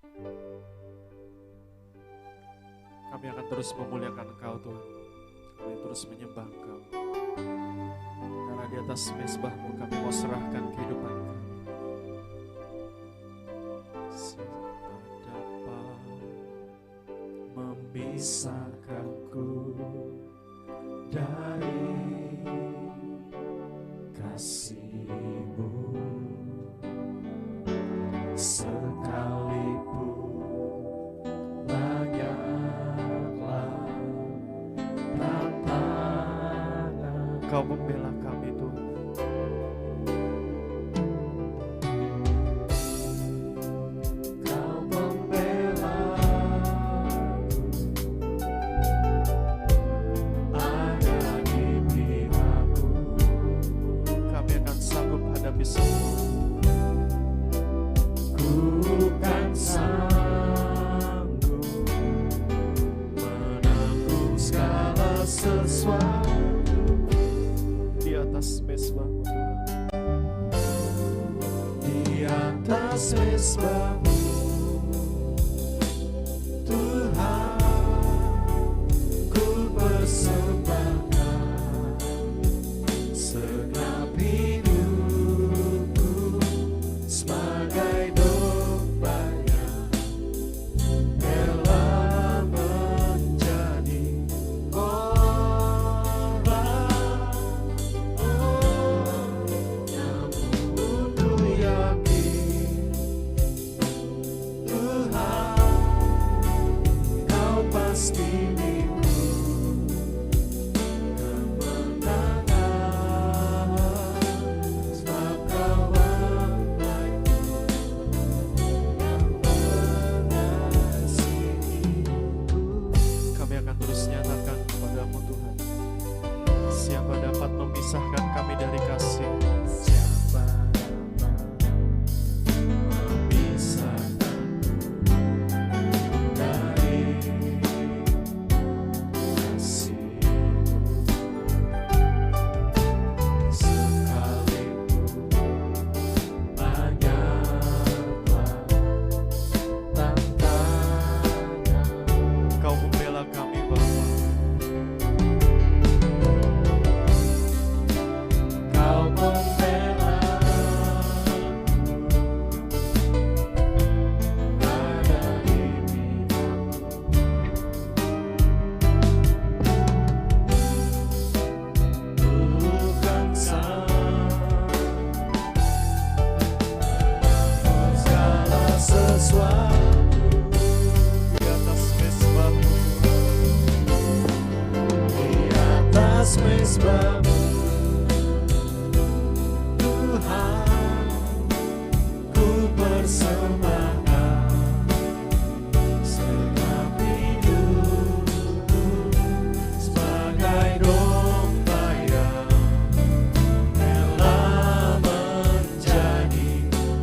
Kami akan terus memuliakan Engkau Tuhan. Kami terus menyembah Engkau. Karena di atas mezbah-Mu kami mau serahkan kehidupan kami. Siapa dapat memisahkanku dari kasih-Mu? Sekalipun banyaklah tantangan, Kau membela kami Tuhan. Kau membela ada di pihakku. Kami akan sanggup hadapi semua. Ku kan sanggup menanggung segala sesuatu di atas mezbah-Mu Tuhan. Di atas mezbah-Mu Tuhan, ku persembahkan segenap hidupku sebagai domba yang rela menjadi korban. Namun ku yakin Tuhan, Kau pasti milikku kemenangan, sebab Kau kami akan terus nyatakan kepada-Mu Tuhan. Siapa dapat memisahkan kami dari kasih? Siapa dapat memisahkan dari kasih-Mu? Sekalipun banyaklah tantangan, Kau membela kami Bapa. Kau membela ada di pihakku. Bukan segala sesuatu di atas mezbah-Mu, di atas mezbah-Mu Tuhan, ku persembahkan segenap hidupku sebagai domba yang rela menjadi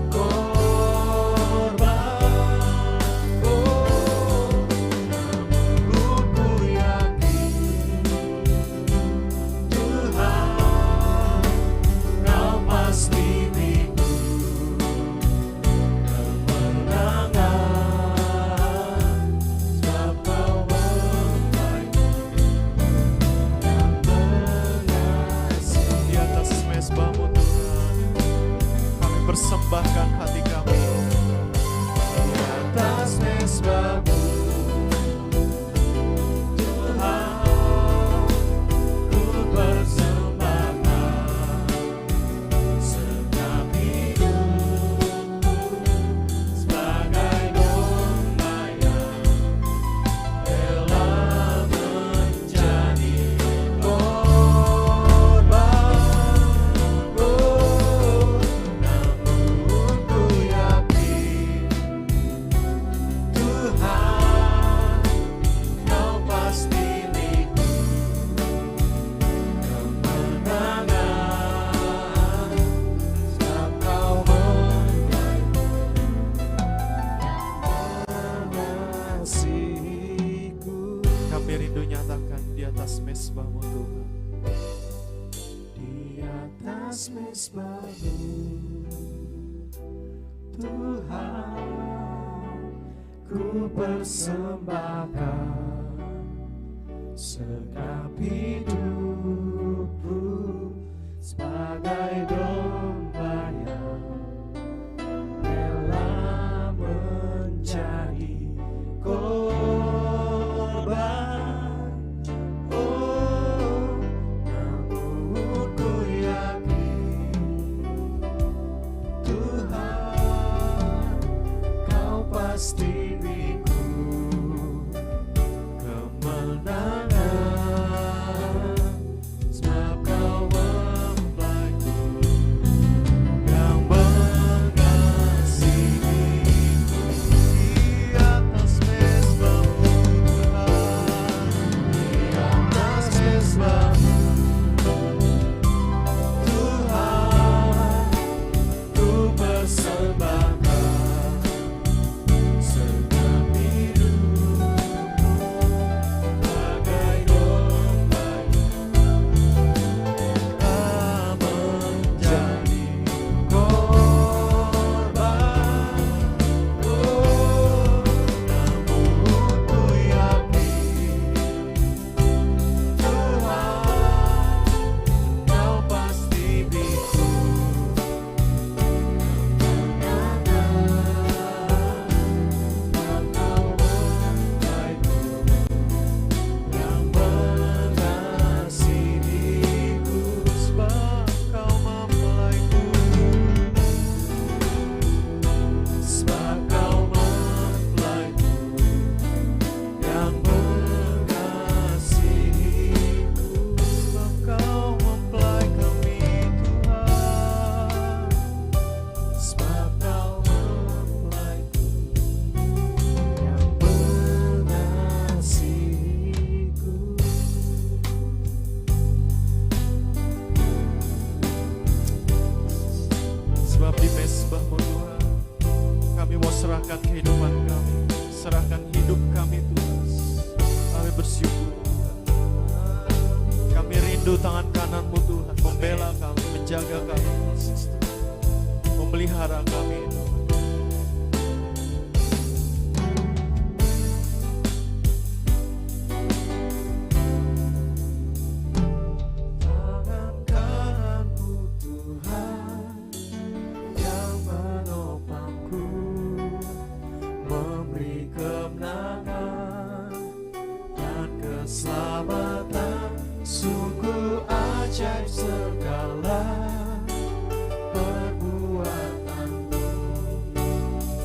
korban. Namun ku yakin Tuhan, Kau pasti milikku kemenangan, sebab Kau membaiku yang mengasihi. Di atas mezbah-Mu Tuhan, kami persembahkan hati kami. Di atas mezbah-Mu Tuhan, ku persembahkan segenap hidupku sebagai domba yang rela menjadi korban. Namun ku yakin Tuhan, Kau pasti milikku kemenangan, sebab Kau mengasihiku. Kami rindu nyatakan di atas mezbah-Mu Tuhan. Di atas mezbah-Mu Tuhan, ku persembahkan segenap hidupku sebagai domba yang rela menjadi korban. Oh, namun ku yakin Tuhan, Kau pasti beriku kemenangan, sebab Kau mempelaiku yang mengasihiku. Di atas mezbah-Mu Tuhan, di atas mezbah-Mu Tuhan, ku persembahkan segenap hidupku bagai domba yang menjadi korban. Oh, namun ku yakin Tuhan, Kau pasti beriku yang mengasihiku, sebab Kau mempelaiku, sebab Kau mempelaiku yang mengasihiku, sebab Kau mempelai kami Tuhan, sebab Kau mempelaiku yang mengasihiku. Sebab di mezbah-Mu Tuhan, kami mau serahkan kehidupan kami, serahkan hidup kami Tuhan. Kami bersyukur Tuhan. Kami rindu tangan kanan-Mu Tuhan, membela kami, menjaga kami, memelihara kami Tuhan. Tangan kanan-Mu Tuhan yang menopangku, memberi kemenangan dan keselamatan. Sungguh ajaib segala perbuatanmu,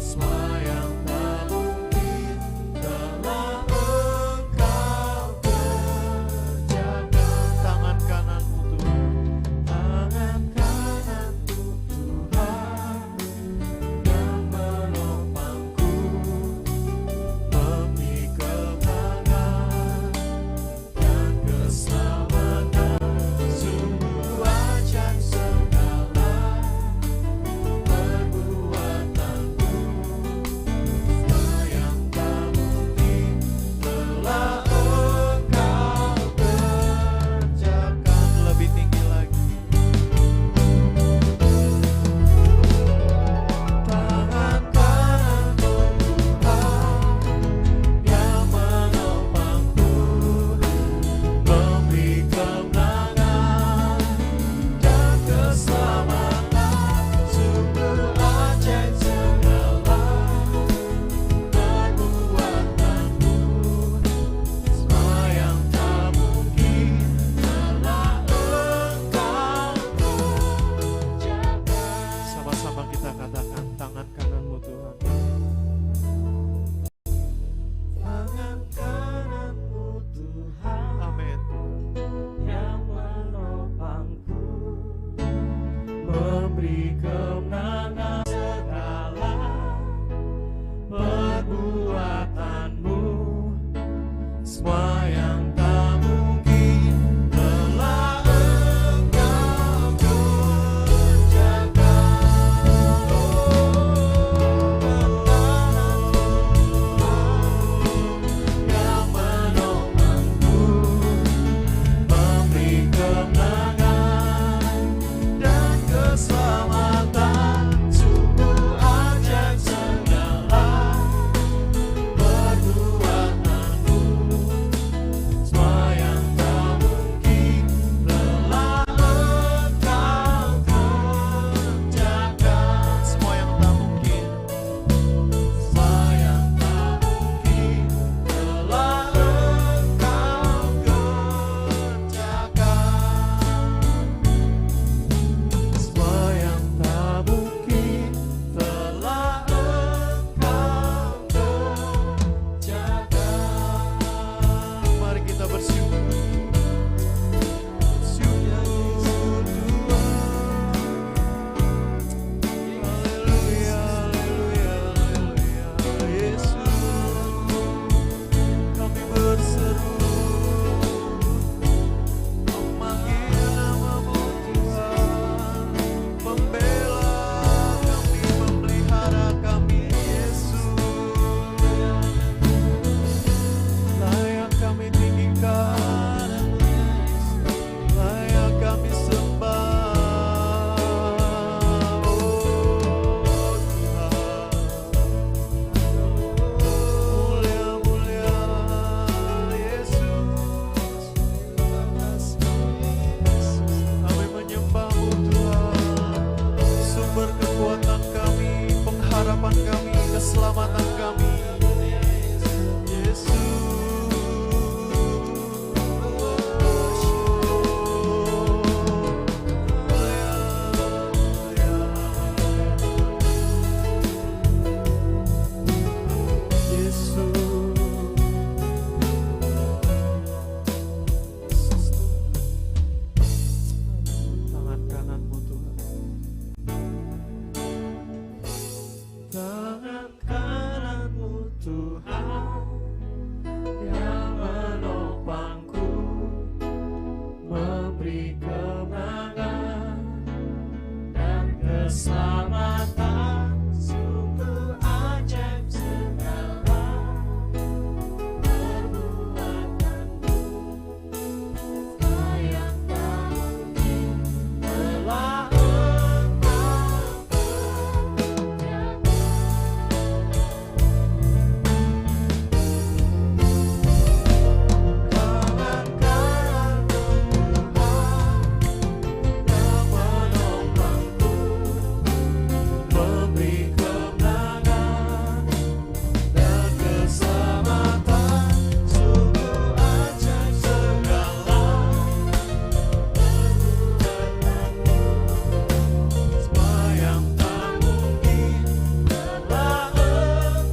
semua yang tak mungkin telah Engkau kerjakan. Tangan kanan-Mu Tuhan, tangan kanan-Mu Tuhan yang menopangku, memberi kemenangan dan keselamatan. Sungguh ajaib segala perbuatanmu, semua yang tak mungkin telah Engkau kerjakan. Lebih tinggi lagi. Tangan kanan-Mu Tuhan yang menopangku, memberi kemenangan dan keselamatan. Sungguh ajaib segala perbuatanmu, semua yang tak mungkin telah Engkau kerjakan. Sama-sama kita katakan, tangan kanan-Mu Tuhan. Tangan kanan-Mu Tuhan, amin Tuhan, yang menopangku, memberi kemenangan segala perbuatanmu, semua yang tak mungkin telah Engkau kerjakan. Yang menopangku, memberi kemenangan dan keselamatan. keselamatan sungguh ajaib segala perbuatanmu, yang tak mungkin telah Engkau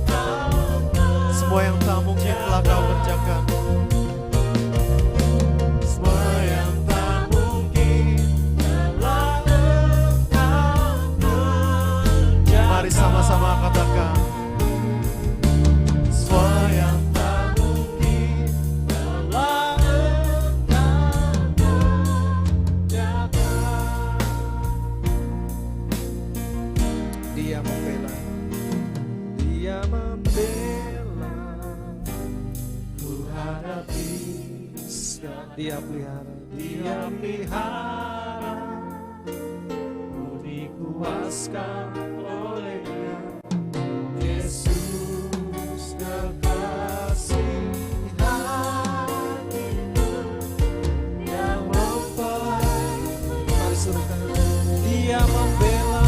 kerjakan. Semua yang tak mungkin telah Kau kerjakan. Semua yang tak mungkin telah Engkau kerjakan. Mari sama-sama katakan. Semua yang tak mungkin telah Engkau kerjakan. Dia membela, Dia membela, Ku hadapi segala, Dia pelihara, Dia pelihara, ku dikuaskan olehnya. Yesus kekasih hatiku, yang mempelai. mari suruhkan. Dia membela,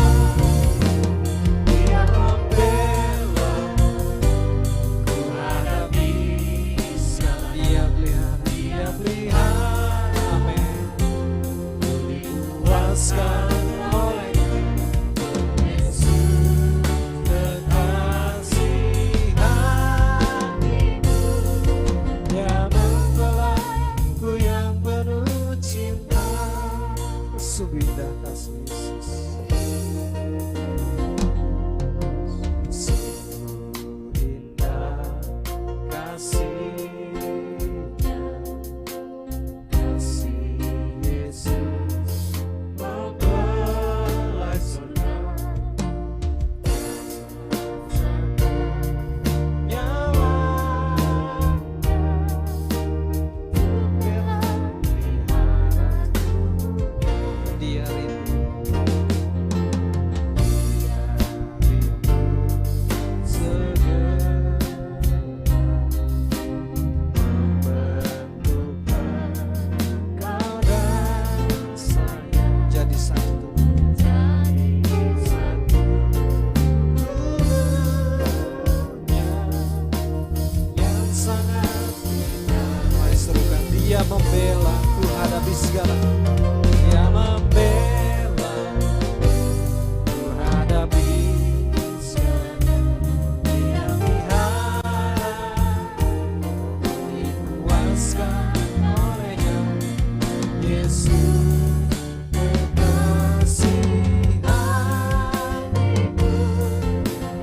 Dia membela, ku hadapi segala, Dia pelihara. Dia pelihara, Amin. ku dikuaskan olehnya. Yesus kekasih hatiku, Dia mempelai, ku yang penuh cinta. Sungguh indah kasih Yesus. Sungguh indah kasih-Nya, kasih Yesus mempelai surga, nyawanya Dia rindu, jadi satu. Mari serukan. Dia membela, ku hadapi segala. Dia membela, ku hadapi segala. Dia pelihara, dikuaskan olehnya. Yesus kekasih hatiku,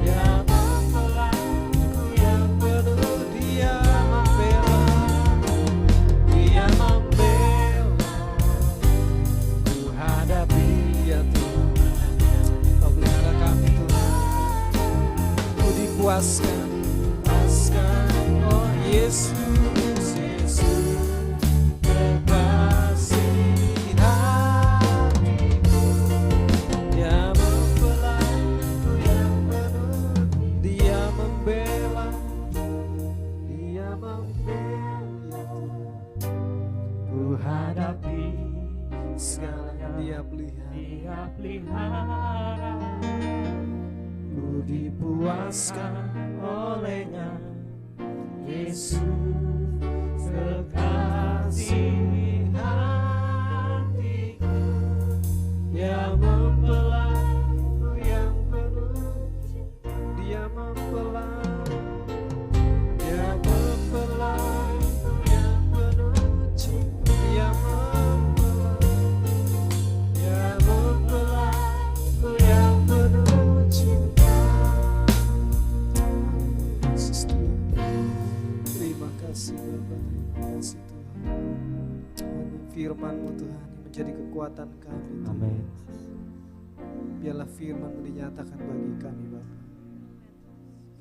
yang mempelai, ku yang penuh. Dia membela, Dia membela, ku hadapi. Dia Tuhan. Kau pelihara kami Tuhan. Ku dikuaskan, Oh Yesus, Yesus kekasih hatiku, Dia mempelai, ku yang penuh. Dia membela, Dia membela, ku hadapi segalanya. Dia pelihara. Dia pelihara, ku dipuaskan olehnya. Yesus kekasih hatiku, yang mempelai, ku yang penuh. Dia membela, Dia mempelai, ku yang penuh cinta. Dia membela, Dia mempelai, ku yang penuh cinta. Yesus Tuhan. Terima kasih Bapa, terima kasih Tuhan. Hanya firman-Mu Tuhan yang menjadi kekuatan kami. Tuhan. Amin. Biarlah firman dinyatakan bagi kami Bapa.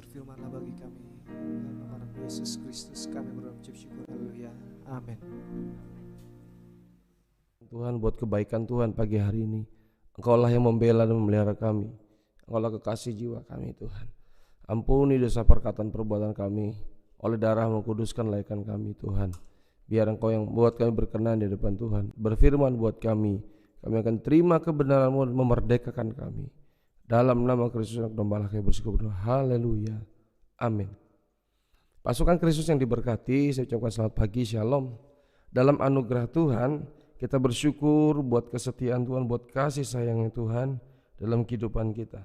Berfirmanlah bagi kami. Dalam nama Yesus Kristus kami berucap syukur. Haleluya. Amin. Tuhan, buat kebaikan Tuhan pagi hari ini, Engkaulah yang membela dan memelihara kami. Engkaulah kekasih jiwa kami Tuhan. Ampuni dosa perkataan perbuatan kami, oleh darah-Mu kuduskan laikan kami Tuhan. Biar Engkau yang buat kami berkenan di depan Tuhan. Berfirman buat kami akan terima kebenaran-Mu dan memerdekakan kami. Dalam nama Kristus Anak Domba Allah kami bersyukur. Haleluya. Amin. Pasukan Kristus yang diberkati, saya ucapkan selamat pagi, shalom. Dalam anugerah Tuhan, kita bersyukur buat kesetiaan Tuhan, buat kasih sayangnya Tuhan dalam kehidupan kita.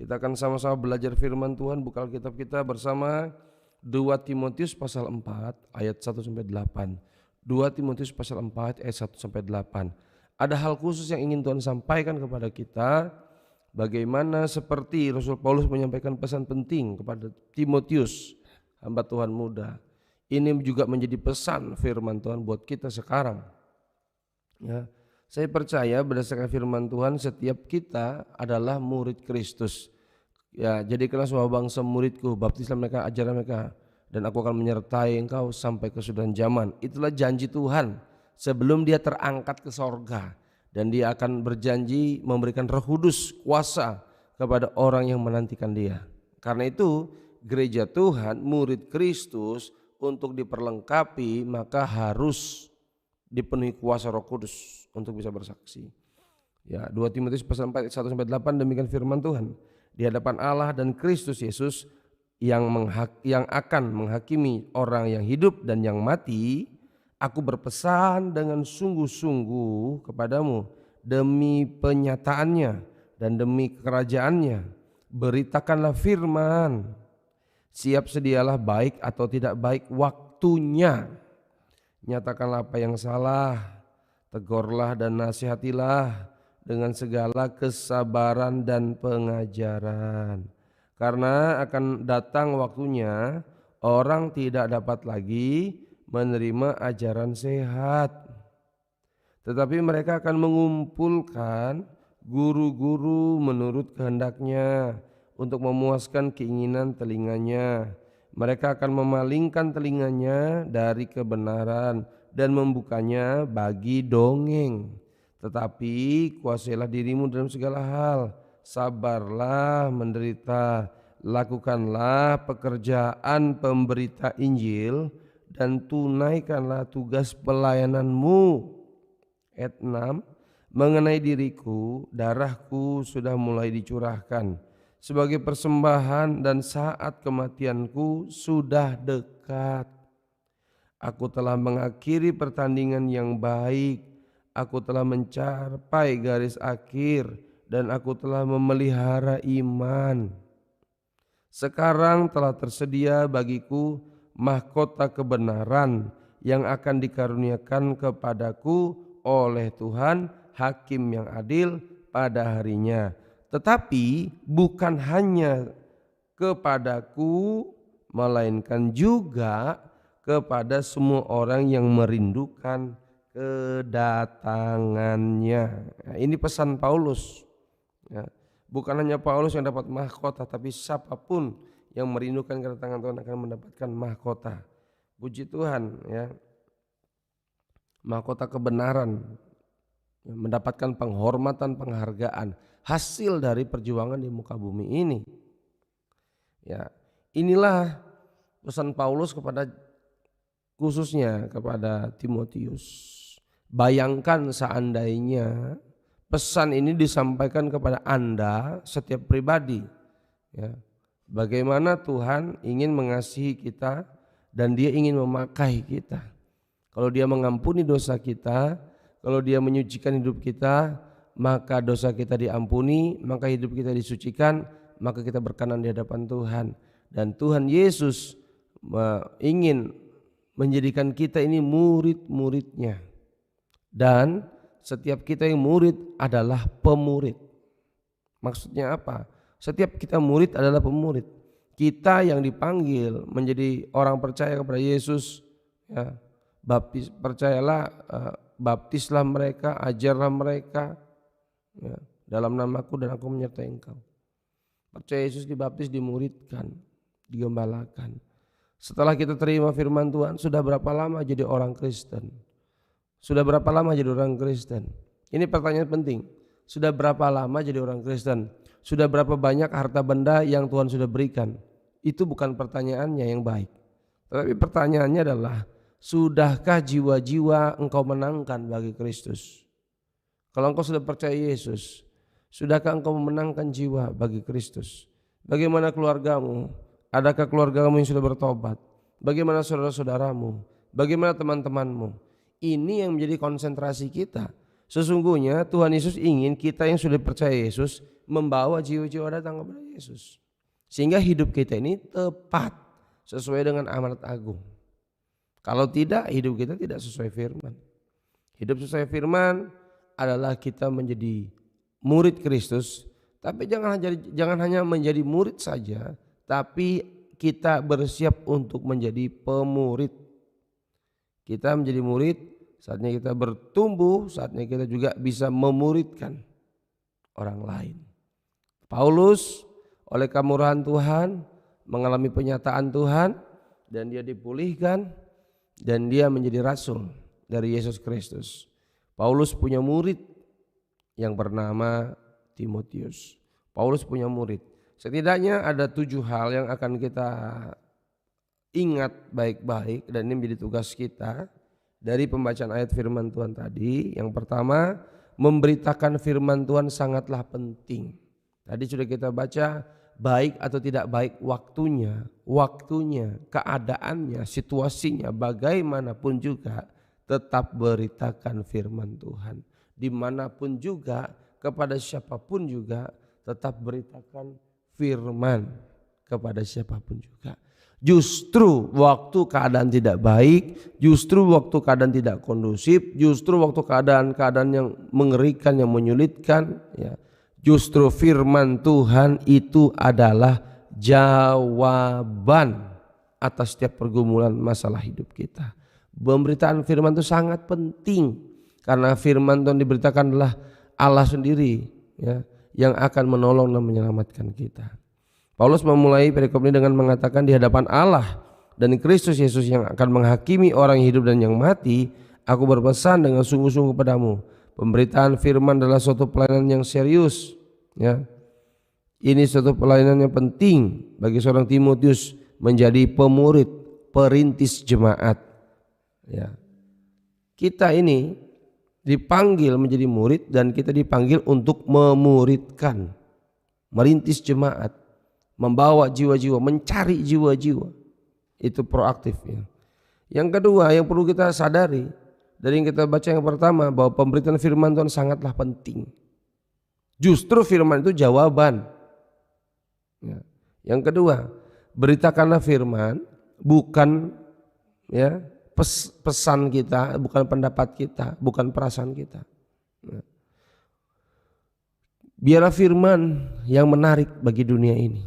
Kita akan sama-sama belajar firman Tuhan, buka Alkitab kita bersama 2 Timotius pasal 4 ayat 1-8. 2 Timotius pasal 4 ayat 1-8. Ada hal khusus yang ingin Tuhan sampaikan kepada kita, bagaimana seperti Rasul Paulus menyampaikan pesan penting kepada Timotius, hamba Tuhan muda. Ini juga menjadi pesan firman Tuhan buat kita sekarang. Ya, saya percaya berdasarkan firman Tuhan setiap kita adalah murid Kristus. Ya, jadikanlah semua bangsa muridku, baptislah mereka, ajarlah mereka, dan aku akan menyertai engkau sampai kesudahan zaman. Itulah janji Tuhan sebelum dia terangkat ke sorga, dan dia akan berjanji memberikan Roh Kudus kuasa kepada orang yang menantikan dia. Karena itu gereja Tuhan, murid Kristus, untuk diperlengkapi maka harus dipenuhi kuasa Roh Kudus untuk bisa bersaksi. Ya, 2 Timotius pasal 4 1-8 demikian firman Tuhan. Di hadapan Allah dan Kristus Yesus yang akan menghakimi orang yang hidup dan yang mati, aku berpesan dengan sungguh-sungguh kepadamu demi penyataannya dan demi kerajaannya. Beritakanlah firman. Siap sedialah baik atau tidak baik waktunya. Nyatakanlah apa yang salah, tegurlah dan nasihatilah dengan segala kesabaran dan pengajaran. Karena akan datang waktunya orang tidak dapat lagi menerima ajaran sehat, tetapi mereka akan mengumpulkan guru-guru menurut kehendaknya untuk memuaskan keinginan telinganya. Mereka akan memalingkan telinganya dari kebenaran dan membukanya bagi dongeng. Tetapi kuasailah dirimu dalam segala hal, sabarlah menderita, lakukanlah pekerjaan pemberita Injil dan tunaikanlah tugas pelayananmu. Ayat 6, mengenai diriku, darahku sudah mulai dicurahkan sebagai persembahan dan saat kematianku sudah dekat. Aku telah mengakhiri pertandingan yang baik, aku telah mencapai garis akhir, dan aku telah memelihara iman. Sekarang telah tersedia bagiku mahkota kebenaran yang akan dikaruniakan kepadaku oleh Tuhan, Hakim yang adil pada harinya. Tetapi bukan hanya kepadaku, melainkan juga kepada semua orang yang merindukan kedatangannya. Nah, ini pesan Paulus. Ya, bukan hanya Paulus yang dapat mahkota, tapi siapapun yang merindukan kedatangan Tuhan akan mendapatkan mahkota. Puji Tuhan, ya. Mahkota kebenaran, mendapatkan penghormatan, penghargaan, hasil dari perjuangan di muka bumi ini. Ya, inilah pesan Paulus khususnya kepada Timotius. Bayangkan seandainya pesan ini disampaikan kepada Anda setiap pribadi. Ya, bagaimana Tuhan ingin mengasihi kita dan Dia ingin memakai kita. Kalau Dia mengampuni dosa kita, kalau Dia menyucikan hidup kita, maka dosa kita diampuni, maka hidup kita disucikan, maka kita berkenan di hadapan Tuhan. Dan Tuhan Yesus ingin menjadikan kita ini murid-muridnya. Dan setiap kita yang murid adalah pemurid. Maksudnya apa? Setiap kita murid adalah pemurid. Kita yang dipanggil menjadi orang percaya kepada Yesus, ya, baptislah mereka, ajarlah mereka, ya, dalam namaku dan aku menyertai engkau. Percaya Yesus, dibaptis, dimuridkan, digembalakan. Setelah kita terima firman Tuhan, sudah berapa lama jadi orang Kristen? Sudah berapa lama jadi orang Kristen? Ini pertanyaan penting. Sudah berapa lama jadi orang Kristen? Sudah berapa banyak harta benda yang Tuhan sudah berikan? Itu bukan pertanyaannya yang baik. Tetapi pertanyaannya adalah, sudahkah jiwa-jiwa engkau menangkan bagi Kristus? Kalau engkau sudah percaya Yesus, sudahkah engkau memenangkan jiwa bagi Kristus? Bagaimana keluargamu? Adakah keluargamu yang sudah bertobat? Bagaimana saudara-saudaramu? Bagaimana teman-temanmu? Ini yang menjadi konsentrasi kita. Sesungguhnya Tuhan Yesus ingin kita yang sudah percaya Yesus membawa jiwa-jiwa datang kepada Yesus. Sehingga hidup kita ini tepat sesuai dengan amanat agung. Kalau tidak, hidup kita tidak sesuai firman. Hidup sesuai firman adalah kita menjadi murid Kristus, tapi jangan hanya menjadi murid saja, tapi kita bersiap untuk menjadi pemurid. Kita menjadi murid, saatnya kita bertumbuh, saatnya kita juga bisa memuridkan orang lain. Paulus oleh kemurahan Tuhan mengalami penyataan Tuhan dan dia dipulihkan dan dia menjadi rasul dari Yesus Kristus. Paulus punya murid yang bernama Timotius. Paulus punya murid. Setidaknya ada 7 hal yang akan kita ingat baik-baik dan ini menjadi tugas kita dari pembacaan ayat firman Tuhan tadi. Yang pertama, memberitakan firman Tuhan sangatlah penting. Tadi sudah kita baca, baik atau tidak baik waktunya, keadaannya, situasinya, bagaimanapun juga tetap beritakan firman Tuhan. Dimanapun juga, kepada siapapun juga tetap beritakan firman kepada siapapun juga. Justru waktu keadaan tidak baik, justru waktu keadaan tidak kondusif, justru waktu keadaan-keadaan yang mengerikan, yang menyulitkan, ya, justru firman Tuhan itu adalah jawaban atas setiap pergumulan masalah hidup kita. Pemberitaan firman itu sangat penting karena firman Tuhan diberitakan adalah Allah sendiri, ya, yang akan menolong dan menyelamatkan kita. Paulus memulai perikop ini dengan mengatakan, di hadapan Allah dan Kristus Yesus yang akan menghakimi orang yang hidup dan yang mati, aku berpesan dengan sungguh-sungguh kepadamu. Pemberitaan firman adalah suatu pelayanan yang serius, ya. Ini suatu pelayanan yang penting bagi seorang Timotius menjadi pemurid, perintis jemaat, ya. Kita ini dipanggil menjadi murid dan kita dipanggil untuk memuridkan, merintis jemaat, membawa jiwa-jiwa, mencari jiwa-jiwa. Itu proaktif, ya. Yang kedua yang perlu kita sadari dari yang kita baca yang pertama, bahwa pemberitaan firman Tuhan sangatlah penting. Justru firman itu jawaban, ya. Yang kedua, beritakanlah firman, bukan, ya, pesan kita, bukan pendapat kita, bukan perasaan kita. Ya. Biarlah firman yang menarik bagi dunia ini.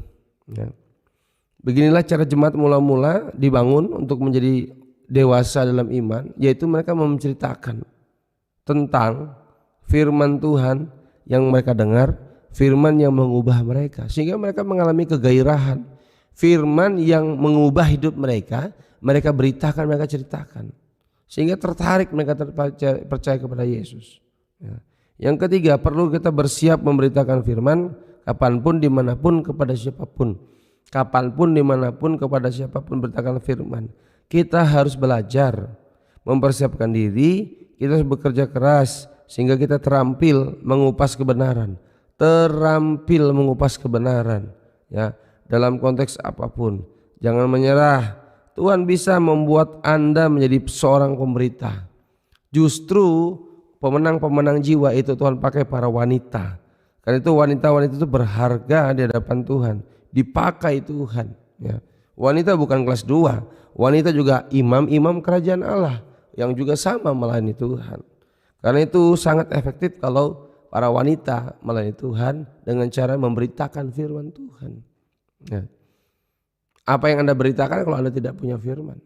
Ya. Beginilah cara jemaat mula-mula dibangun untuk menjadi dewasa dalam iman, yaitu mereka menceritakan tentang firman Tuhan yang mereka dengar, firman yang mengubah mereka sehingga mereka mengalami kegairahan. Firman yang mengubah hidup mereka, mereka beritakan, mereka ceritakan sehingga tertarik, mereka percaya kepada Yesus. Ya. Yang ketiga, perlu kita bersiap memberitakan firman kapanpun, dimanapun, kepada siapapun. Kapanpun, dimanapun, kepada siapapun beritakan firman. Kita harus belajar mempersiapkan diri, kita harus bekerja keras sehingga kita terampil mengupas kebenaran, ya, dalam konteks apapun. Jangan menyerah. Tuhan bisa membuat Anda menjadi seorang pemberita. Justru pemenang-pemenang jiwa itu Tuhan pakai para wanita. Karena itu wanita-wanita itu berharga di hadapan Tuhan, dipakai Tuhan, ya. Wanita bukan kelas 2, wanita juga imam-imam kerajaan Allah yang juga sama melayani Tuhan. Karena itu sangat efektif kalau para wanita melayani Tuhan dengan cara memberitakan firman Tuhan. Ya. Apa yang Anda beritakan kalau Anda tidak punya firman?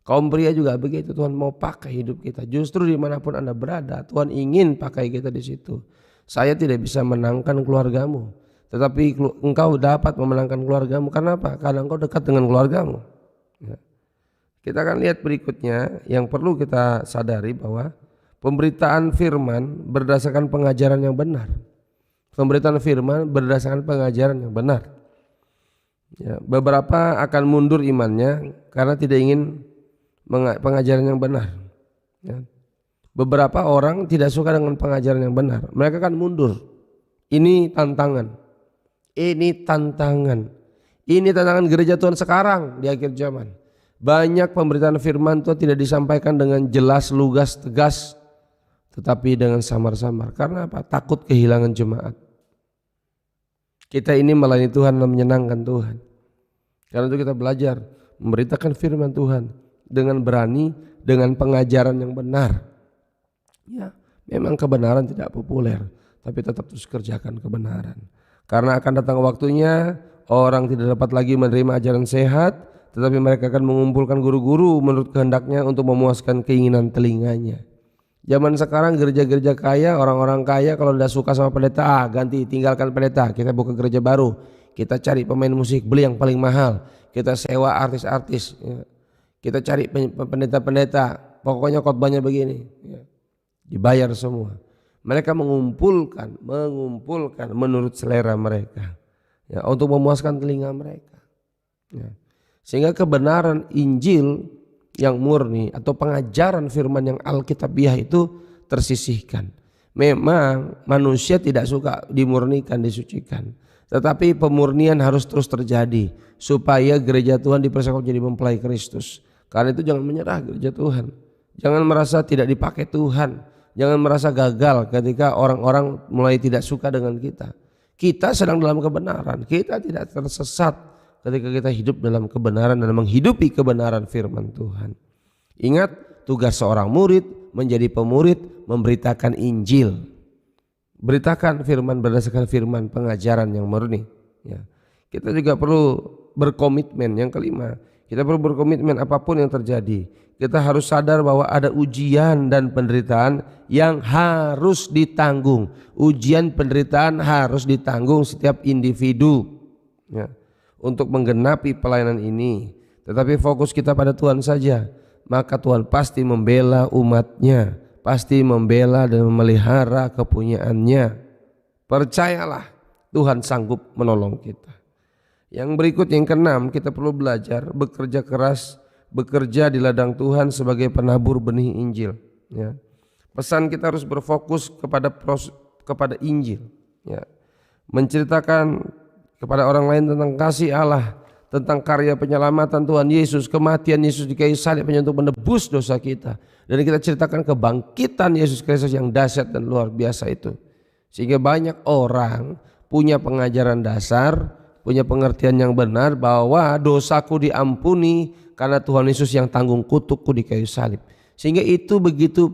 Kaum pria juga begitu, Tuhan mau pakai hidup kita. Justru dimanapun Anda berada, Tuhan ingin pakai kita di situ. Saya tidak bisa menangkan keluargamu, tetapi engkau dapat memenangkan keluargamu. Karena apa? Karena engkau dekat dengan keluargamu. Ya. Kita akan lihat berikutnya yang perlu kita sadari bahwa pemberitaan firman berdasarkan pengajaran yang benar. Pemberitaan firman berdasarkan pengajaran yang benar. Ya, beberapa akan mundur imannya karena tidak ingin pengajaran yang benar. Ya. Beberapa orang tidak suka dengan pengajaran yang benar, mereka akan mundur. Ini tantangan. Ini tantangan. Ini tantangan gereja Tuhan sekarang di akhir zaman. Banyak pemberitaan firman Tuhan tidak disampaikan dengan jelas, lugas, tegas, tetapi dengan samar-samar. Karena apa? Takut kehilangan jemaat. Kita ini melayani Tuhan dan menyenangkan Tuhan. Karena itu kita belajar memberitakan firman Tuhan dengan berani, dengan pengajaran yang benar. Ya, memang kebenaran tidak populer, tapi tetap terus kerjakan kebenaran. Karena akan datang waktunya orang tidak dapat lagi menerima ajaran sehat, tetapi mereka akan mengumpulkan guru-guru menurut kehendaknya untuk memuaskan keinginan telinganya. Zaman sekarang gereja-gereja kaya, orang-orang kaya kalau tidak suka sama pendeta, ganti, tinggalkan pendeta, kita buka gereja baru, kita cari pemain musik, beli yang paling mahal, kita sewa artis-artis, ya. Kita cari pendeta-pendeta, pokoknya khotbahnya begini, ya. Dibayar semua. Mereka mengumpulkan menurut selera mereka, ya, untuk memuaskan telinga mereka, ya. Sehingga kebenaran Injil yang murni atau pengajaran firman yang alkitabiah itu tersisihkan. Memang manusia tidak suka dimurnikan, disucikan, tetapi pemurnian harus terus terjadi supaya gereja Tuhan dipersiapkan menjadi mempelai Kristus. Karena itu jangan menyerah gereja Tuhan. Jangan merasa tidak dipakai Tuhan. Jangan merasa gagal ketika orang-orang mulai tidak suka dengan kita. Kita sedang dalam kebenaran. Kita tidak tersesat ketika kita hidup dalam kebenaran dan menghidupi kebenaran firman Tuhan. Ingat, tugas seorang murid menjadi pemurid memberitakan Injil. Beritakan firman berdasarkan firman pengajaran yang murni. Ya. Kita juga perlu berkomitmen. Yang kelima, kita perlu berkomitmen apapun yang terjadi. Kita harus sadar bahwa ada ujian dan penderitaan yang harus ditanggung. Ujian penderitaan harus ditanggung setiap individu, ya, untuk menggenapi pelayanan ini. Tetapi fokus kita pada Tuhan saja, maka Tuhan pasti membela umatnya, pasti membela dan memelihara kepunyaannya. Percayalah, Tuhan sanggup menolong kita. Yang berikut, yang keenam, kita perlu belajar bekerja keras, bekerja di ladang Tuhan sebagai penabur benih Injil, ya. Pesan kita harus berfokus kepada Injil, ya. Menceritakan kepada orang lain tentang kasih Allah, tentang karya penyelamatan Tuhan Yesus, kematian Yesus di kayu salib hanya untuk menebus dosa kita, dan kita ceritakan kebangkitan Yesus Kristus yang dahsyat dan luar biasa itu. Sehingga banyak orang punya pengajaran dasar, punya pengertian yang benar bahwa dosaku diampuni karena Tuhan Yesus yang tanggung kutukku di kayu salib. Sehingga itu begitu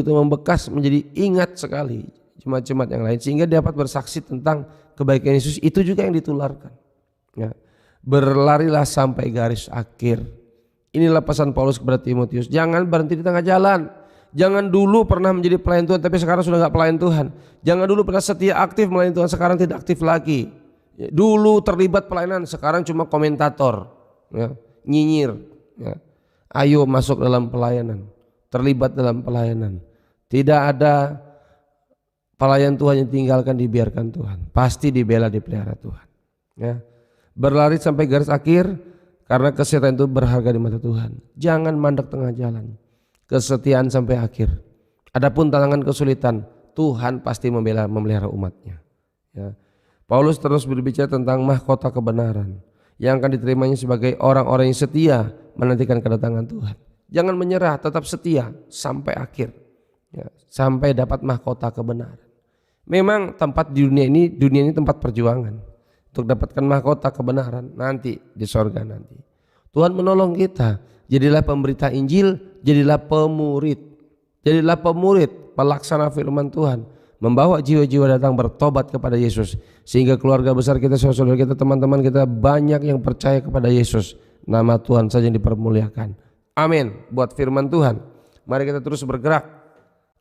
membekas, menjadi ingat sekali jemaat-jemaat yang lain, sehingga dapat bersaksi tentang kebaikan Yesus. Itu juga yang ditularkan, ya. Berlarilah sampai garis akhir. Inilah pesan Paulus kepada Timotius. Jangan berhenti di tengah jalan. Jangan dulu pernah menjadi pelayan Tuhan tapi sekarang sudah gak pelayan Tuhan. Jangan dulu pernah setia aktif melayani Tuhan, sekarang tidak aktif lagi. Dulu terlibat pelayanan, sekarang cuma komentator, ya, nyinyir, ya. Ayo masuk dalam pelayanan, terlibat dalam pelayanan. Tidak ada pelayan Tuhan yang tinggalkan, dibiarkan Tuhan. Pasti dibela, dipelihara Tuhan, ya. Berlari sampai garis akhir karena kesetiaan itu berharga di mata Tuhan. Jangan mandek tengah jalan. Kesetiaan sampai akhir. Adapun tantangan kesulitan, Tuhan pasti memelihara umatnya, ya. Paulus terus berbicara tentang mahkota kebenaran yang akan diterimanya sebagai orang-orang yang setia menantikan kedatangan Tuhan. Jangan menyerah, tetap setia sampai akhir, ya, sampai dapat mahkota kebenaran. Memang tempat di dunia ini tempat perjuangan untuk dapatkan mahkota kebenaran nanti di sorga nanti. Tuhan menolong kita. Jadilah pemberita Injil, jadilah pemurid, pelaksana firman Tuhan, membawa jiwa-jiwa datang bertobat kepada Yesus, sehingga keluarga besar kita, saudara kita, teman-teman kita banyak yang percaya kepada Yesus. Nama Tuhan saja yang dipermuliakan. Amin. Buat firman Tuhan, mari kita terus bergerak.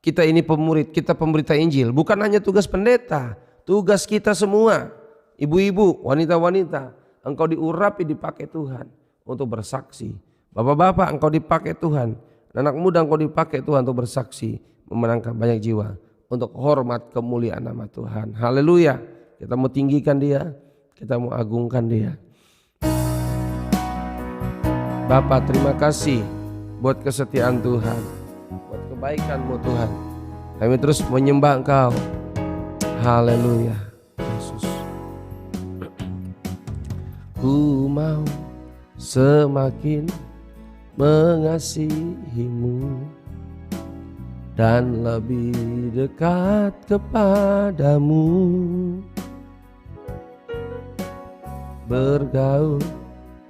Kita ini pemurid, kita pemberita Injil. Bukan hanya tugas pendeta, tugas kita semua. Ibu-ibu, wanita-wanita, engkau diurapi dipakai Tuhan untuk bersaksi. Bapak-bapak, engkau dipakai Tuhan. Anak muda, engkau dipakai Tuhan untuk bersaksi, memenangkan banyak jiwa untuk hormat kemuliaan nama Tuhan. Haleluya. Kita mau tinggikan Dia, kita mau agungkan Dia. Bapak, terima kasih buat kesetiaan Tuhan, buat kebaikan-Mu Tuhan. Kami terus menyembah Engkau. Haleluya, Yesus. Ku mau semakin mengasihi-Mu dan lebih dekat kepadamu, bergaul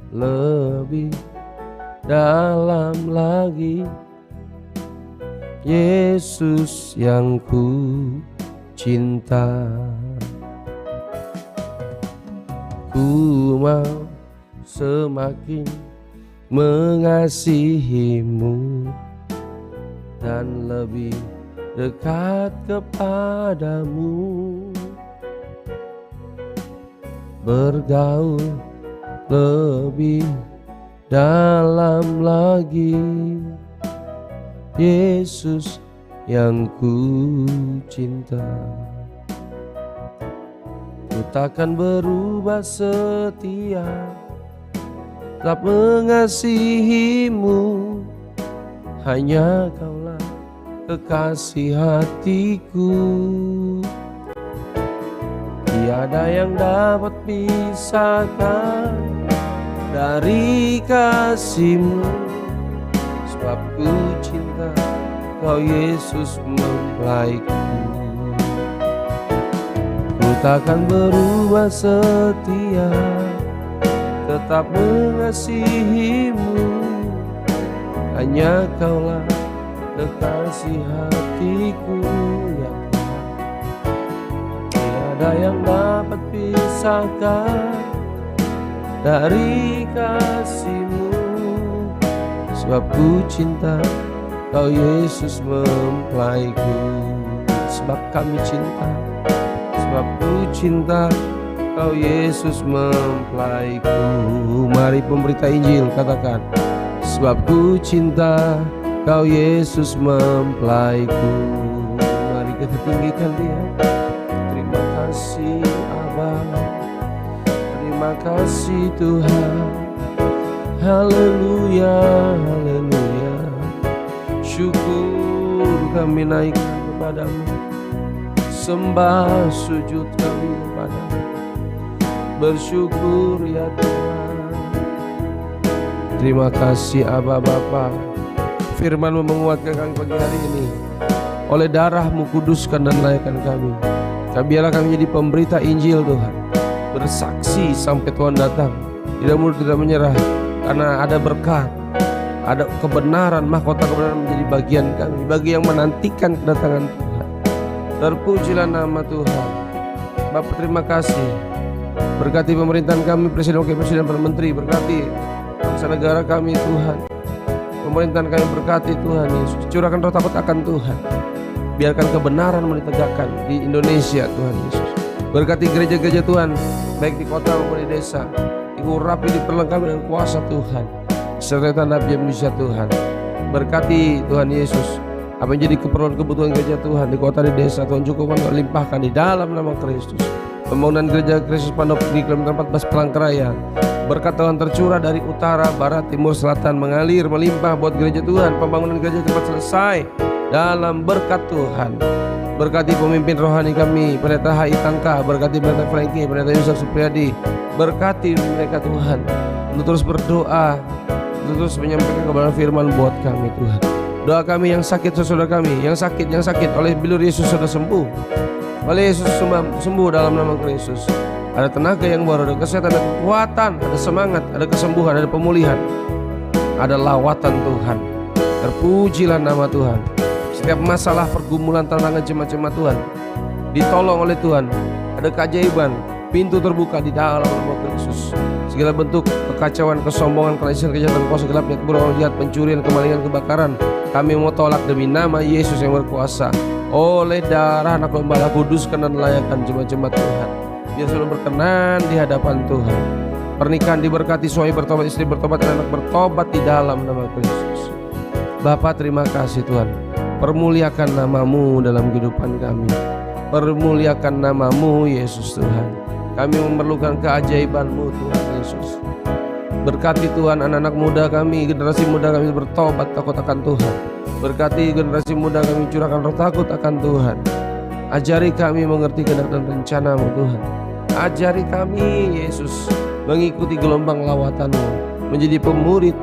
lebih dalam lagi, Yesus yang ku cinta. Ku mau semakin mengasihi-Mu dan lebih dekat kepadamu, bergaul lebih dalam lagi, Yesus yang ku cinta. Ku takkan berubah setia, tetap mengasihi-Mu, hanya Kaulah kekasih hatiku. Tiada yang dapat pisahkan dari kasih-Mu, sebab ku cinta Kau Yesus mempelaiku. Ku takkan berubah setia, tetap mengasihi-Mu, hanya Kaulah kekasih hatiku ya Tuhan. Tiada yang dapat pisahkan dari kasih-Mu, sebab ku cinta Kau Yesus mempelaiku. Sebab kami cinta, sebab ku cinta Kau Yesus mempelaiku. Mari pemberita Injil katakan, sebab ku cinta Kau Yesus mempelaiku. Mari kita tinggikan Dia. Terima kasih Abah, terima kasih Tuhan. Haleluya, haleluya. Syukur kami naikkan kepadamu, sembah sujud kami kepadamu, bersyukur ya Tuhan. Terima kasih Abah Bapa. Firman-Mu menguatkan kami pagi hari ini. Oleh darah-Mu kuduskan dan layakkan kami. Biarlah kami jadi pemberita Injil Tuhan, bersaksi sampai Tuhan datang. Tidak mundur, tidak menyerah, karena ada berkat, ada kebenaran, mahkota kebenaran menjadi bagian kami, bagi yang menantikan kedatangan Tuhan. Terpujilah nama Tuhan. Bapa, terima kasih. Berkati pemerintahan kami, Presiden, Wakil Presiden, para Menteri. Berkati bangsa negara kami Tuhan. Pemerintahan kami berkati Tuhan Yesus. Curahkan roh takut akan Tuhan. Biarkan kebenaran ditegakkan di Indonesia Tuhan Yesus. Berkati gereja-gereja Tuhan, baik di kota maupun di desa. Diurapi, diperlengkapi dengan kuasa Tuhan, serta tanda Indonesia Tuhan. Berkati Tuhan Yesus apa yang jadi keperluan kebutuhan gereja Tuhan di kota, di desa. Tuhan cukupkan, Tuhan limpahkan di dalam nama Kristus. Pembangunan gereja Kristus Pandop di kilometer 14 Palangkaraya, berkat Tuhan tercurah dari utara, barat, timur, selatan, mengalir, melimpah buat gereja Tuhan. Pembangunan gereja cepat selesai dalam berkat Tuhan. Berkati pemimpin rohani kami, Pendeta H.I. Tangka, berkati Pendeta Frankie, Pendeta Yusuf Supriyadi. Berkati mereka Tuhan untuk terus berdoa, untuk terus menyampaikan kebenaran firman buat kami Tuhan. Doa kami yang sakit, saudara kami yang sakit oleh bilur Yesus sudah sembuh. Oleh Yesus sembuh dalam nama Kristus. Ada tenaga yang baru, ada kesehatan, ada kekuatan, ada semangat, ada kesembuhan, ada pemulihan, ada lawatan Tuhan. Terpujilah nama Tuhan. Setiap masalah, pergumulan, tantangan, jemaat-jemaat Tuhan ditolong oleh Tuhan. Ada keajaiban, pintu terbuka di dalam nama Kristus. Segala bentuk kekacauan, kesombongan, kelicikan, kejahatan, kuasa gelapnya, keburukan, jahat, pencurian, kemalingan, kebakaran, kami mau tolak demi nama Yesus yang berkuasa. Oleh darah anak gembala, kuduskan dan layakan jemaat-jemaat Tuhan, biar selalu berkenan di hadapan Tuhan. Pernikahan diberkati, suami bertobat, istri bertobat, dan anak bertobat di dalam nama Kristus. Bapa, terima kasih Tuhan. Permuliakan namamu dalam kehidupan kami. Permuliakan namamu Yesus Tuhan. Kami memerlukan keajaiban-Mu Tuhan Yesus. Berkati Tuhan anak-anak muda kami, generasi muda kami bertobat takut akan Tuhan. Berkati generasi muda kami curahkan roh takut akan Tuhan. Ajari kami mengerti kehendak dan rencana-Mu Tuhan. Ajari kami Yesus mengikuti gelombang lawatan-Mu, menjadi pemurid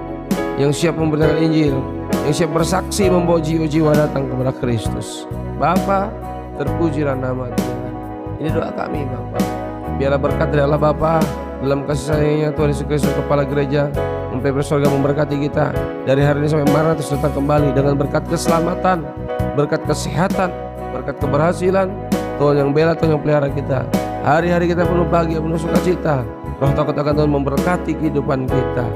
yang siap memberitakan Injil, yang siap bersaksi membawa jiwa-jiwa datang kepada Kristus. Bapa, terpujilah nama Tuhan. Ini doa kami Bapa. Biarlah berkat dari Allah Bapa dalam kasih sayangnya Tuhan Yesus Kristus Kepala Gereja mempelai surga memberkati kita dari hari ini sampai Maranatha datang kembali dengan berkat keselamatan, berkat kesehatan, berkat keberhasilan. Tuhan yang bela, Tuhan yang pelihara kita. Hari-hari kita penuh bahagia, penuh sukacita. Roh takut akan Tuhan memberkati kehidupan kita.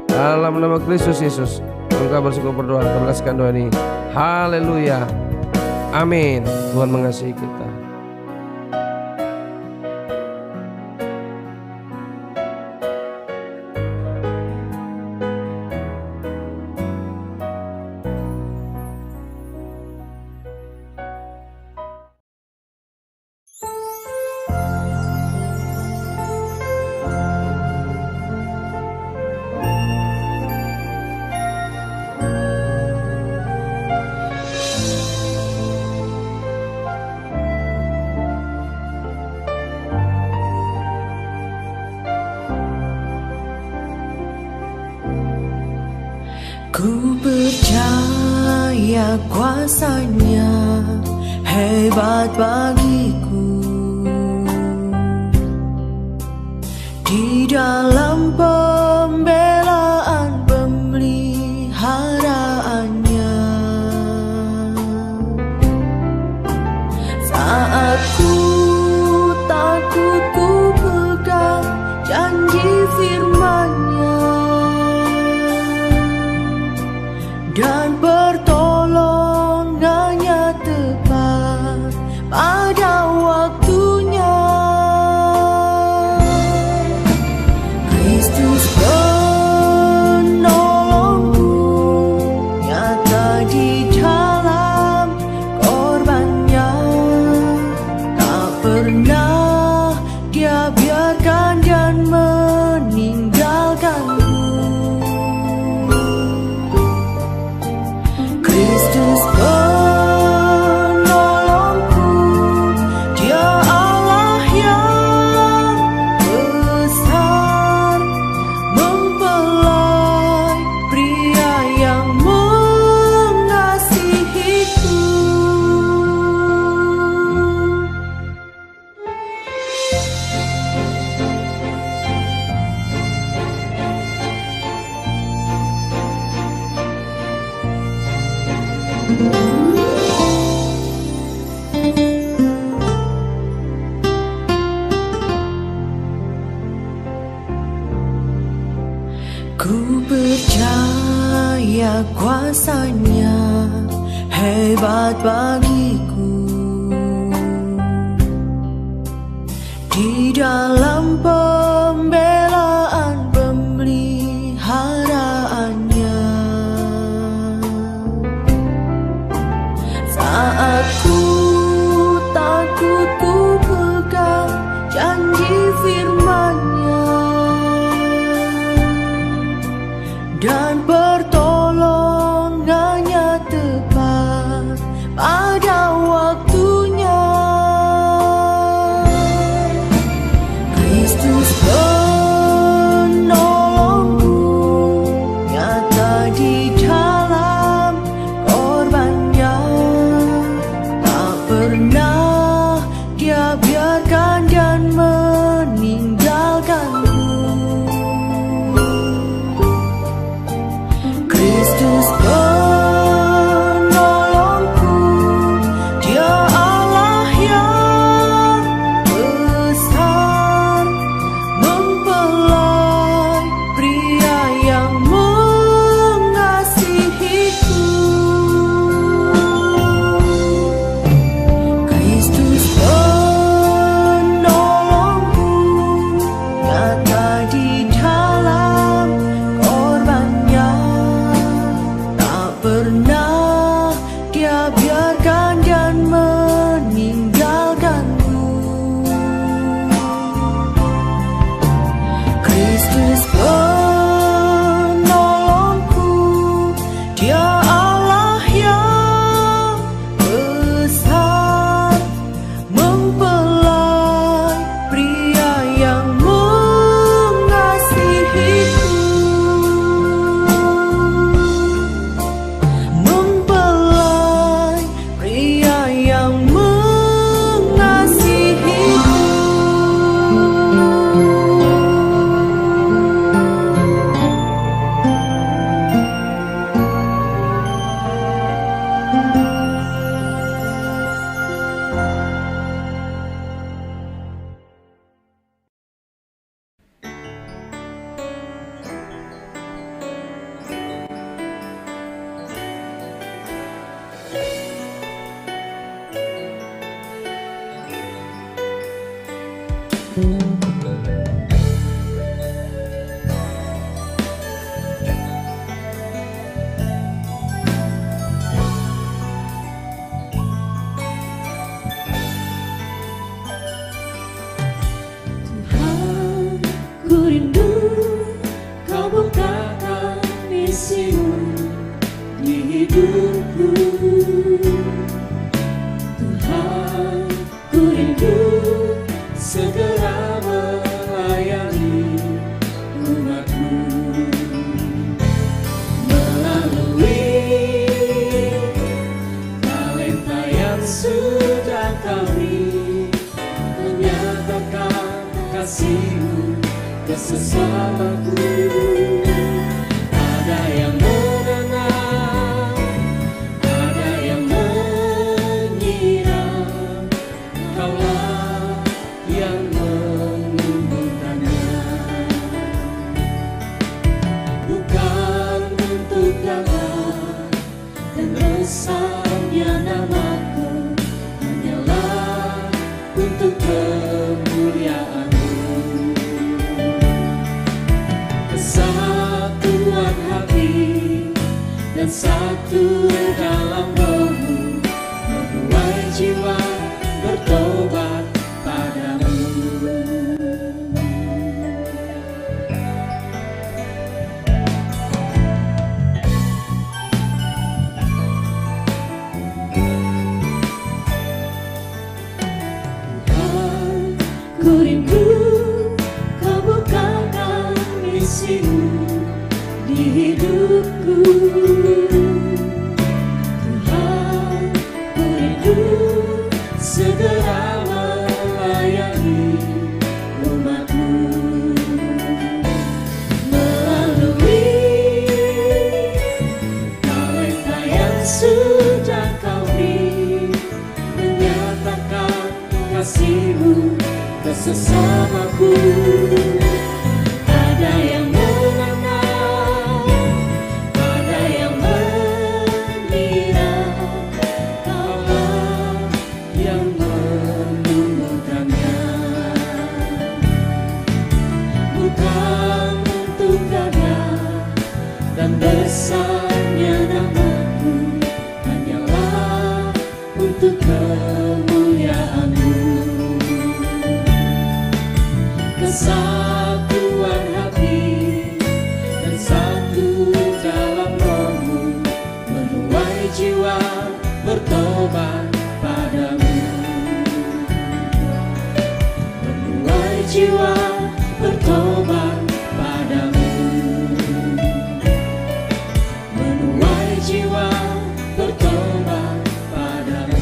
Dalam nama Kristus Yesus kita bersyukur berdoa, kita melaskan doa ini. Haleluya, amin. Tuhan mengasihi kita. Ku percaya kuasa-Nya hebat bagiku di dalam pembelaan pemeliharaannya. Saat ku takut, ku pegang janji firman-Nya, dan pertolongannya tepat pada waktunya. Kristus penolongku nyata di dalam korbannya. Tak pernah Dia biarkan dan meninggalkanku. Kristus penolongku, Dia Allah yang besar, mempelai pria yang mengasihiku. Ku percaya kuasa-Nya hebat bagiku di dalam pembelaan pemeliharaannya. Saat ku takut, ku pegang janji firman-Nya, dan pertolongannya tepat pada waktunya. Kristus penolongku nyata di dalam korbannya. Tak pernah Dia biarkan dan meninggalkanku. Kristus penolongku, Dia Allah yang besar, mempelai pria yang mengasihiku. Tuhan, ku rindu Kau bukakan misimu di hidupku. Tuhan, ku rindu segera melayani umatmu. Melalui talenta yang sudah Kau beri, menyatakan kasih-Mu ke sesamaku. Ada yang menenang, ada yang menyiram, Kaulah yang menumbuhkannya. Bukan untuk gagah dan besarnya namaku, hanyalah untuk kemuliaan-Mu. Kesatuan hati dan satu dalam rohmu, menuai jiwa bertobat padamu. Tuhan, ku rindu Kau bukakan misimu di hidupku. Tuhan, ku rindu segera melayani umatmu. Melalui talenta yang sudah Kau beri, menyatakan kasih-Mu ke sesamaku. Ada yang menenang, ada yang mengira, Kaulah yang menumbuhkannya. Bukan untuk gagah dan besarnya namaku, hanyalah untuk kemuliaan-Mu. Kesatuan hati dan satu dalam rohmu, menuai jiwa bertobat padamu. Menuai jiwa bertobat padamu. Menuai jiwa bertobat padamu.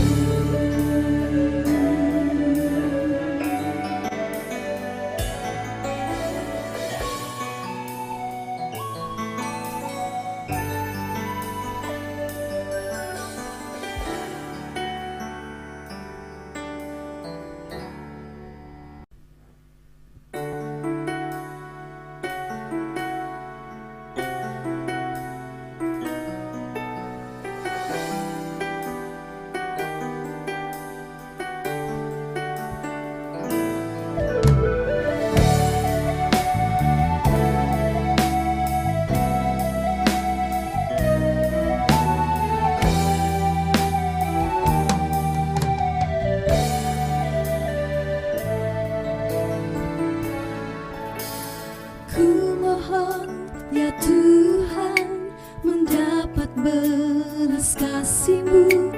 kasih-Mu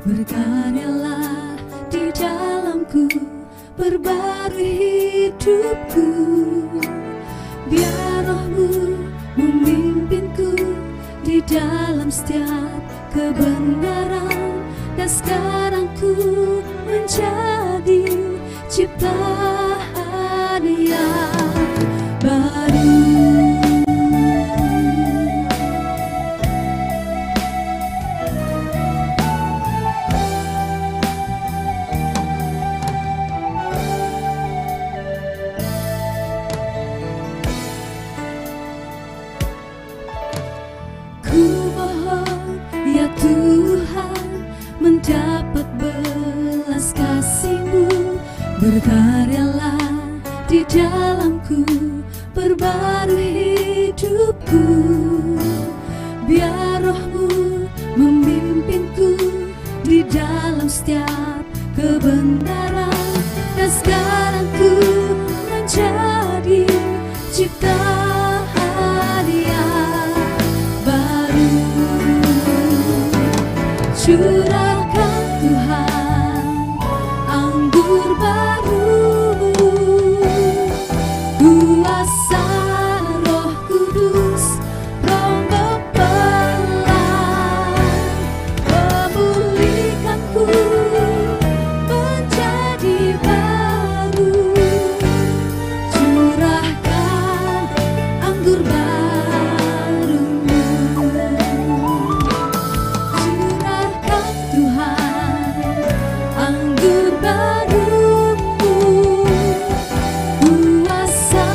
berkaryalah di dalamku, perbarui hidupku. Biar Roh-Mu memimpinku di dalam setiap kebenaran, dan sekarang ku menjadi ciptaan yang baru. Ya Tuhan, mendapat belas kasih-Mu, berkaryalah di dalamku, perbarui hidupku. Biar rohmu memimpinku di dalam setiap kebenaran. Dan sekarang ku menjadi ciptaan yang baru. Curahkan Tuhan anggur baru, kuasa Roh Kudus, Roh mempelai, memulihkanku menjadi baru. Curahkan anggur baru-Mu, curahkan Tuhan anggur baru-Mu, kuasa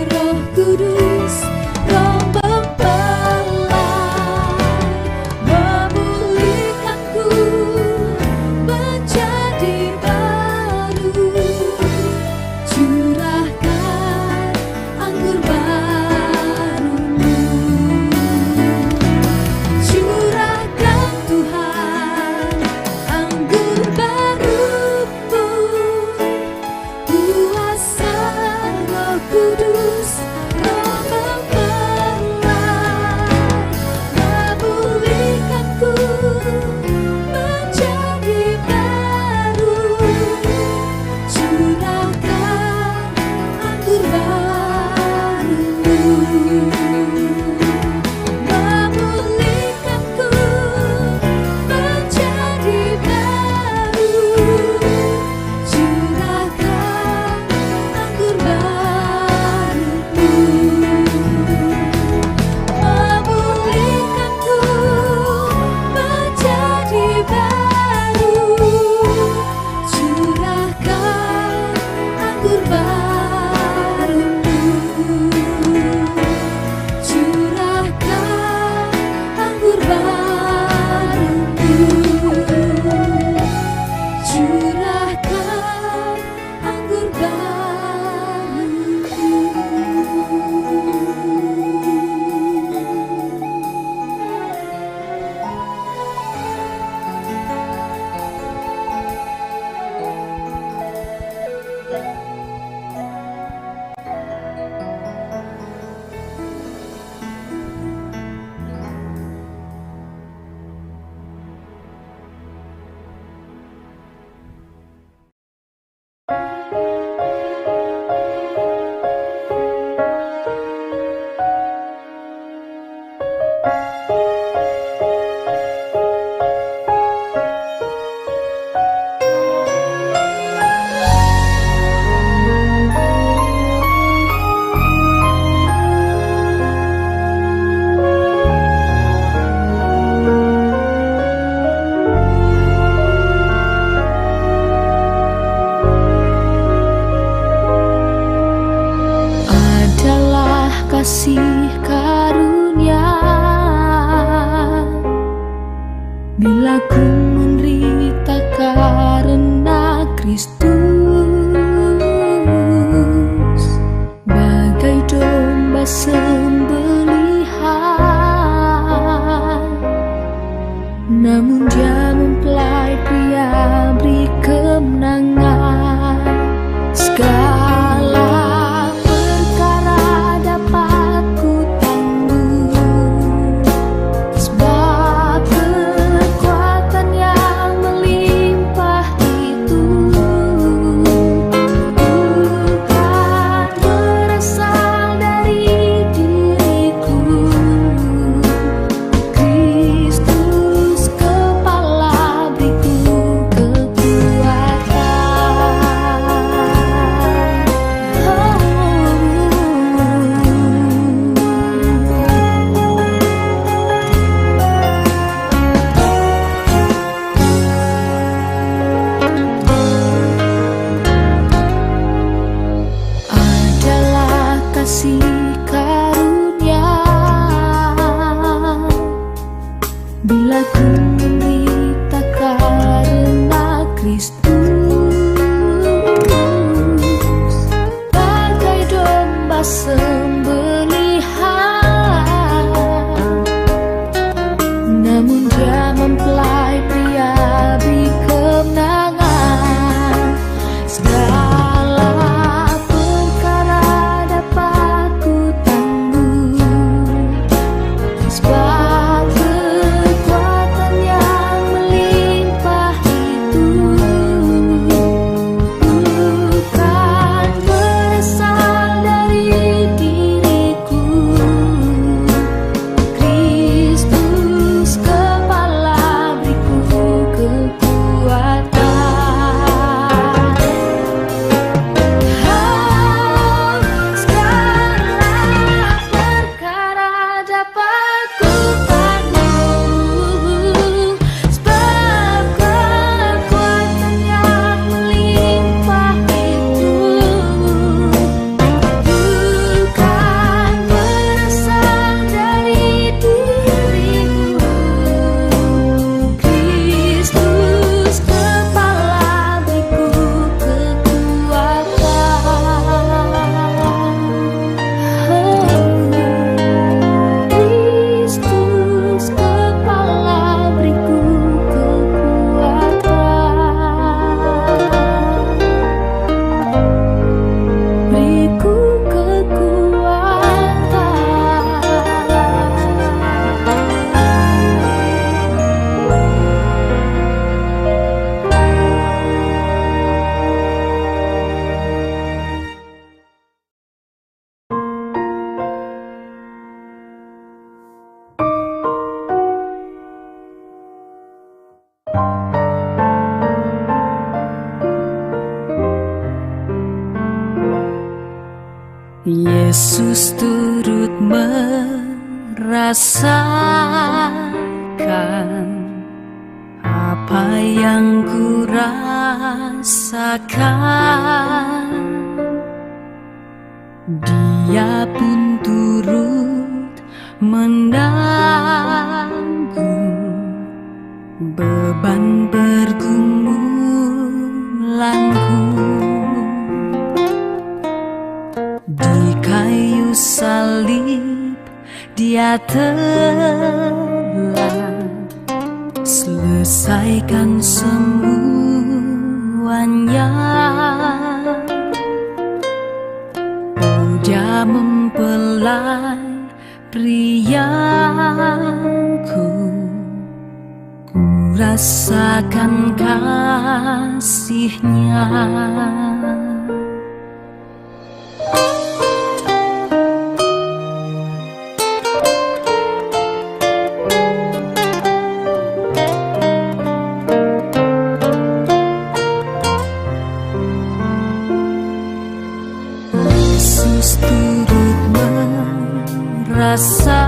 Roh Kudus, Roh mempelai, memulihkanku menjadi baru. Curahkan anggur baru-Mu, curahkan Tuhan anggur baru-Mu, kuasa Roh Kudus, Roh mempelai, memulihkanku menjadi baru. Curahkan anggur baru-Mu, memulihkanku menjadi baru. Curahkan anggur baru-Mu, memulihkanku menjadi baru. Curahkan anggur baru-Mu, curahkan anggur baru-Mu, curahkan anggur adalah kasih karunia. Bila ku menderita karena Kristus, bagai domba sembelihan, namun Dia mempelai pria beri kemenangan. Segala perkara dapat ku tanggung, sebab kekuatan Yesus turut merasakan apa yang ku rasakan. Dia pun turut menanggung beban pergumulanku. Di kayu salib Dia telah selesaikan semuanya. Oh, Dia mempelai priaku, ku rasakan kasih-Nya. Yesus turut merasakan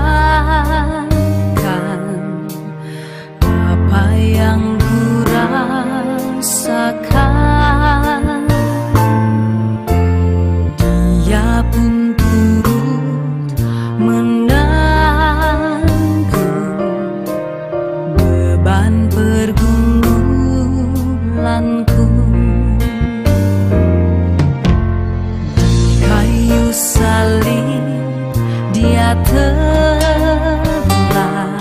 apa yang ku rasakan. Dia pun turut menanggung beban pergumulanku. Salib Dia telah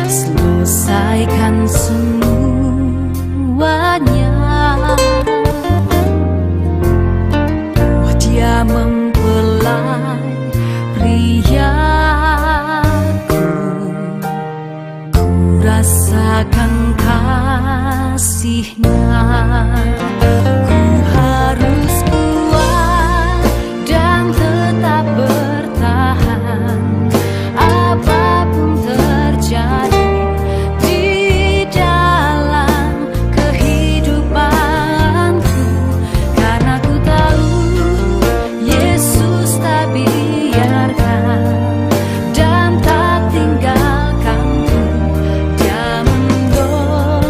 selesaikan semuanya. Oh, Dia mempelai priaku, ku rasakan kasih-Nya. Ku harus kuat dan tetap bertahan, apapun terjadi di dalam kehidupanku, karena ku tahu Yesus tak biarkan dan tak tinggalkanku. Dia menolongku.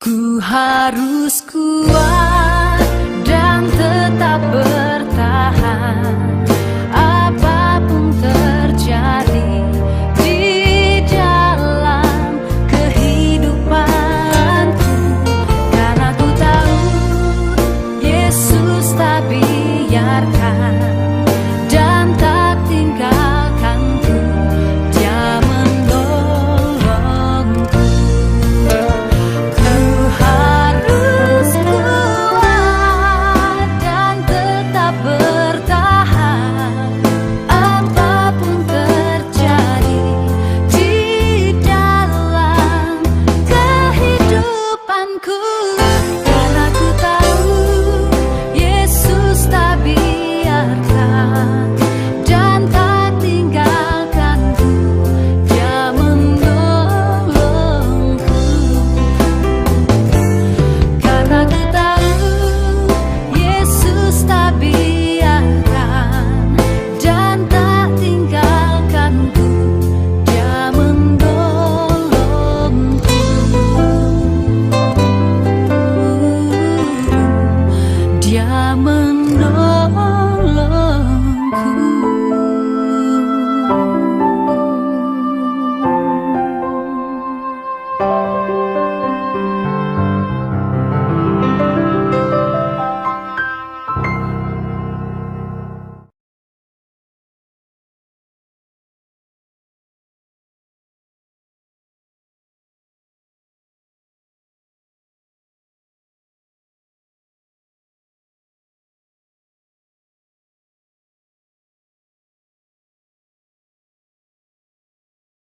Ku harus kuat